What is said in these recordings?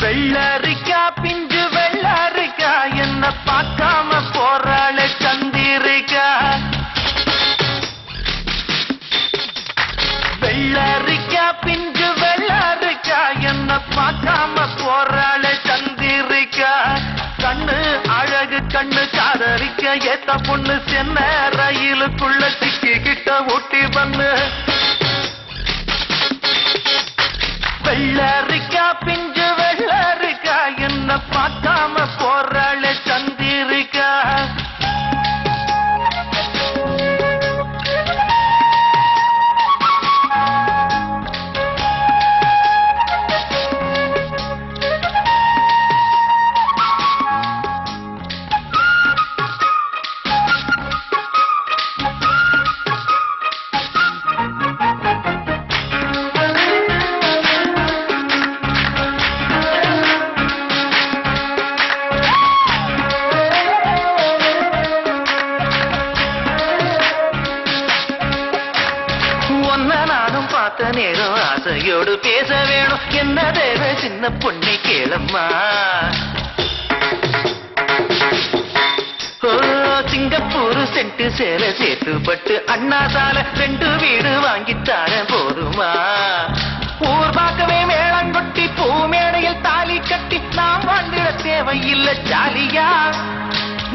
வெள்ளரிக்கா பிஞ்சு வெள்ளரிக்கா என்ன பார்க்காம போறாளே சந்திரிக்கா. வெள்ளரிக்கா பிஞ்சு வெள்ளரிக்கா என்ன பார்க்காம போறாளே சந்திரிக்கா. கண்ணு அழகு கண்ணு காதலிக்க ஏத்த பொண்ணு சென்ன ரயிலுக்குள்ள சிக்கிக்கிட்ட ஊட்டி பண்ணு. வெள்ளரிக்கா பிஞ்சு வெள்ளரிக்கா என்ன பார்க்காம போறாளே சந்திரிக்கா. நேரம் ஆசையோடு பேச வேணும் என்ன தேவை சின்ன பொண்ணை கேளம்மா. சிங்கப்பூர் சென்ட்டு சேலை சேர்த்துப்பட்டு அண்ணா சாலை 2 வீடு வாங்கித்தார போதுமா. ஊர் பார்க்கவே மேளங்கொட்டி பூ மேடையில் தாலி கட்டி நாம் வாழ்ந்திட தேவையில்லை ஜாலியா.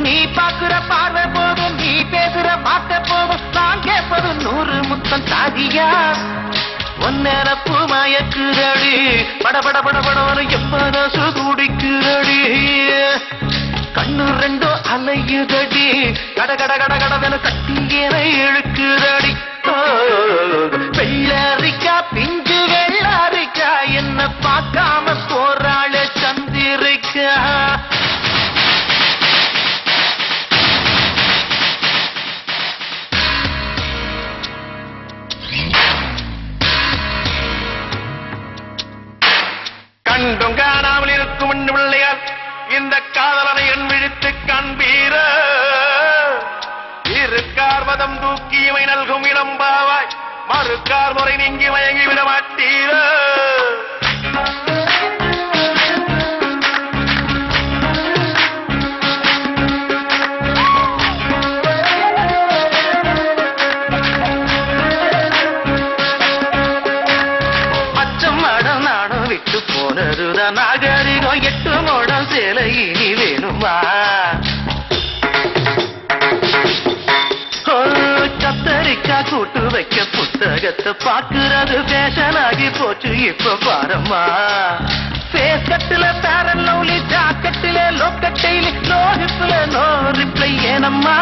நீ பாக்குற பார்வை போதும் நீ பேசுற வார்த்தை போதும் நான் கேட்பது 100 முத்தம் தாதியா. ஒன்னப்பு மயக்குதடி படபட படபடவனு எப்பத சுகுடிக்குதடி. கண்ணு 2 அலையுதடி கட கட கட கடவென கட்டியனை இழுக்குதடி. வெள்ளரிக்கா பிஞ்சு வெள்ளரிக்கா என்ன பார்க்காம போறாளே சந்திரிக்கா. கண்டும் காணாமல் இருக்கும் பிள்ளையார் இந்த காதலனை என் விழித்து காண்பீர. இருக்கார் மதம் தூக்கி இவை நல்கும் இளம்பாவாய் மறுக்கார் முறை நீங்கி மயங்கி விட மாட்டீர. போனதுதான் நாகரிகம் 8 மோடம் சேலை இனி வேணுமா. கத்தரிக்கா கூட்டு வைக்க புத்தகத்தை பார்க்கிறது ஃபேஷன் ஆகி போச்சு இப்ப பாரம்மா. ஃபேஸ் கட்டுல பேரன் லவ்லி ஜாக்கெட்டில லோக்கட்டையில நோ ஹிப்ல நோ ரிப்ளை ஏனம்மா.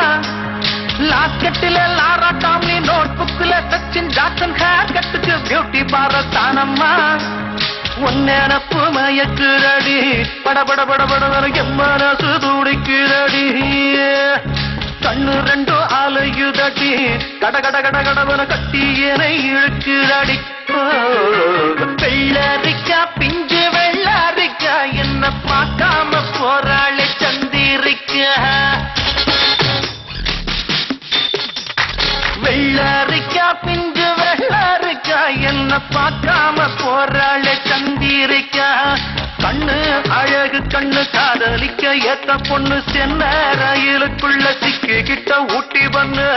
லாக்கெட்டில லாரா டாம்லி நோட் புக்ல சச்சின் ஜாக்சன் ஹேர் கட்டுக்கு பியூட்டி பார்லர் தானம்மா. ஒன்னப்பு மயக்குதடி படபட படபட எம்மனசு துடிக்குதடி. கண்ணு 2 அலையுதடி கட கட கட கடவன கட்டியனை இழுக்குதடி. வெள்ளரிக்கா பிஞ்சு வெள்ளரிக்கா என்ன பார்க்காம போறாளே சந்திரிக்கா. வெள்ளரிக்கா பிஞ்சு வெள்ளரிக்கா என்ன பார்க்காம போறாளே சந்திரிக்கா. கண்ணு அழகு கண்ணு காதலிக்க ஏத்த பொண்ணு சென்ன ரயிலுக்குள்ள சிக்கிக்கிட்ட ஊட்டி பண்ணு.